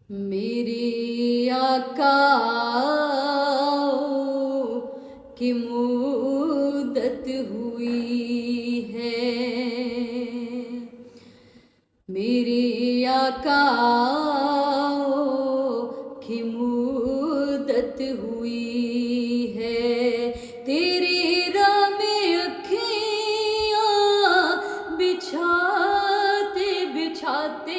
میری آقا کی مدت ہوئی ہے، میری آقا کی مدت ہوئی ہے، تیری راہ میں اکھیاں بچھاتے بچھاتے،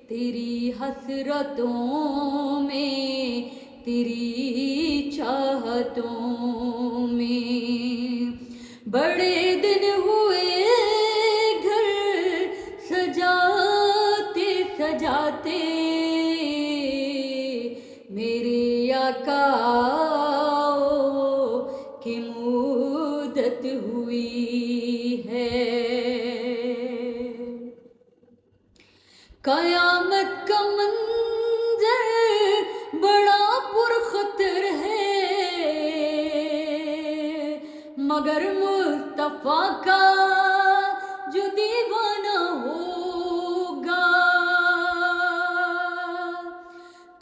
تیری حسرتوں میں، تیری چاہتوں میں، بڑے دن ہوئے گھر سجاتے سجاتے، میرے آقا کی مدت ہوئی ہے۔ قیامت کا منظر بڑا پرخطر ہے، مگر مصطفیٰ کا جو دیوانہ ہوگا،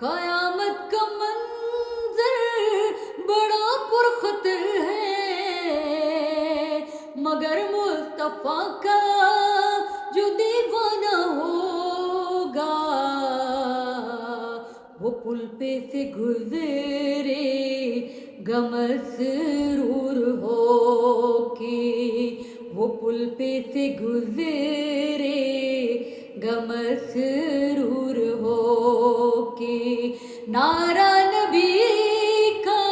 قیامت کا منظر بڑا پرخطر ہے، مگر مصطفیٰ کا جو دیوانہ ہوگا، وہ پل پہ سے گزرے گا مسرور ہو کے، وہ پل پہ سے گزرے گا مسرور ہو کے، نعرہ نبی کا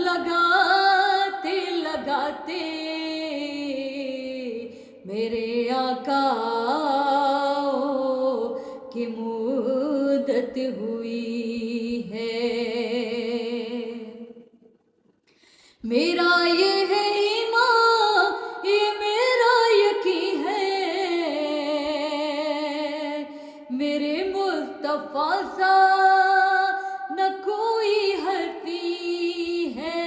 لگاتے لگاتے، میرے آقا کی مدت ہوئی ہے۔ میرا یہ ہے ایمان، یہ میرا یقین ہے، میرے مصطفیٰ سا نہ کوئی ہستی ہے،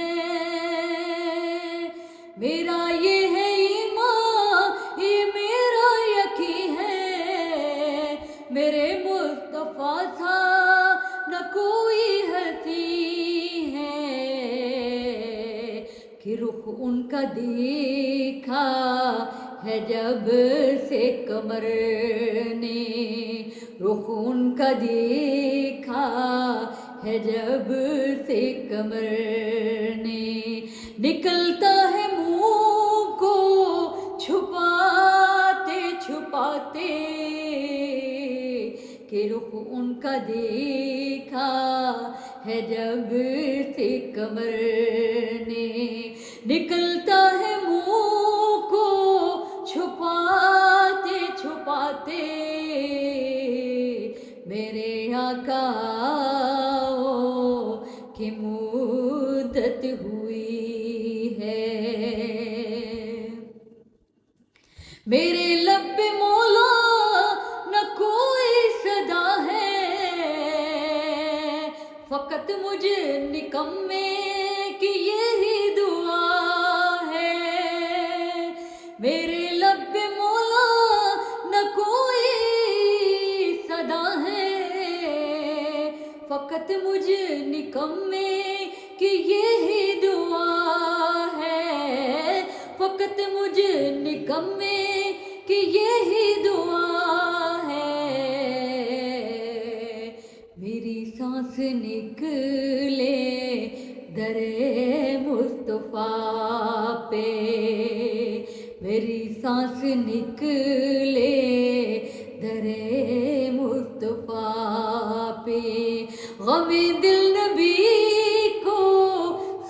میرا یہ ہے ایمان، یہ میرا یقین ہے، میرے مصطفیٰ سا نہ کوئی ہستی ہے، کہ رخ ان کا دیکھا ہے جب سے قمر نے، رخ ان کا دیکھا ہے جب سے قمر نے، نکلتا ہے منہ کو چھپاتے چھپاتے، کہ رخ ان کا دیکھا ہے جب سے قمر نے، نکلتا ہے منہ کو چھپاتے چھپاتے، میرے آقا کی مدت ہوئی ہے۔ میرے لب پہ مولا نہ کوئی صدا ہے، فقط مجھ نکمے کی یہی دعا ہے، میرے لب پہ مولا نہ کوئی صدا ہے، فقط مجھ نکمے کی یہی دعا ہے، فقط مجھ نکمے کی یہی دعا ہے، میری سانس نکلے در مصطفیٰ پہ، میری سانس نکلے در مصطفیٰ پہ، غم دل نبی کو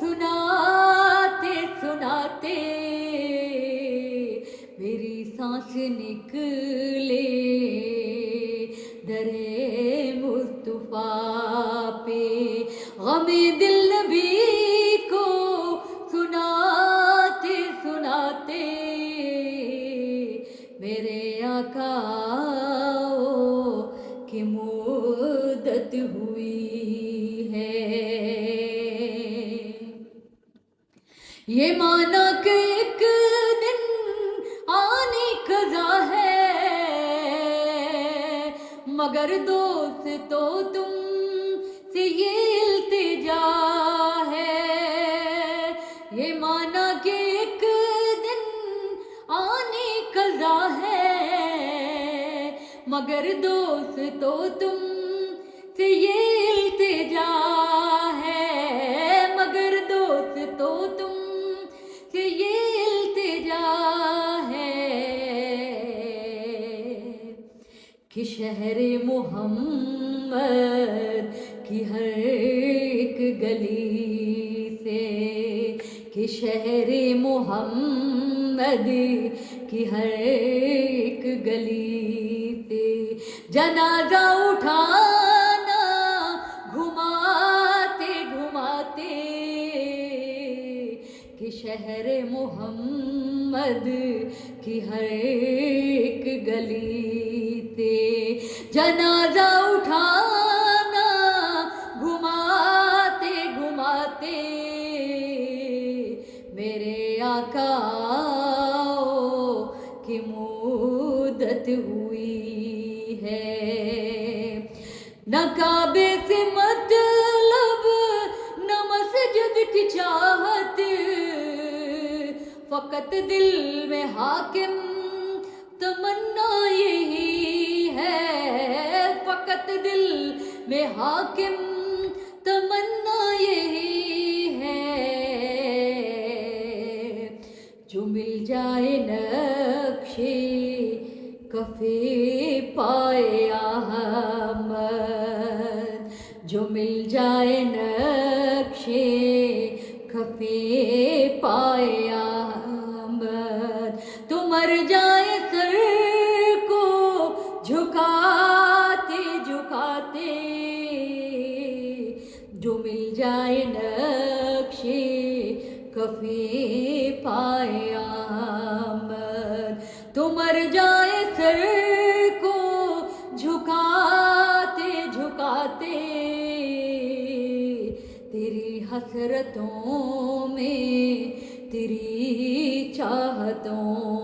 سناتے سناتے، میری سانس نکلے در مصطفیٰ پہ، غم دل نبی کو سناتے سناتے، میرے آقا کی مدت ہوئی ہے۔ یہ مانا کہ ایک دن آنے قضا ہے، مگر دوست تو تم سے یہ التجا ہے، یہ مانا کہ ایک دن آنے قضا ہے، مگر دوست تو تم سے یہ التجا ہے، مگر دوست تو تم سے یہ التجا ہے کہ شہر محمد کی ہر ایک گلی سے، کہ شہر محمد کی ہر ایک گلی سے جنازہ اٹھانا گھماتے گھماتے، کہ شہر محمد کی ہر ایک گلی سے جنازہ اٹھانا گھماتے گھماتے، میرے آقا کی مدت ہوئی ہے، نہ کعبے سے مطلب نہ مسجد کی چاہت، فقط دل میں حاکم تمنا یہی ہے، فقط دل میں حاکم تمنا یہی ہے، جو مل جائے نقش کفِ پائے احمد، جو مل جائے نقش کفِ پائے احمد، تو مر جائے سر کو جھکاتے جھکاتے، جو مل جائے نقش کفِ پائے احمد، تو مر جائے سر کو جھکاتے جھکاتے، تیری حسرتوں میں تیری چاہتوں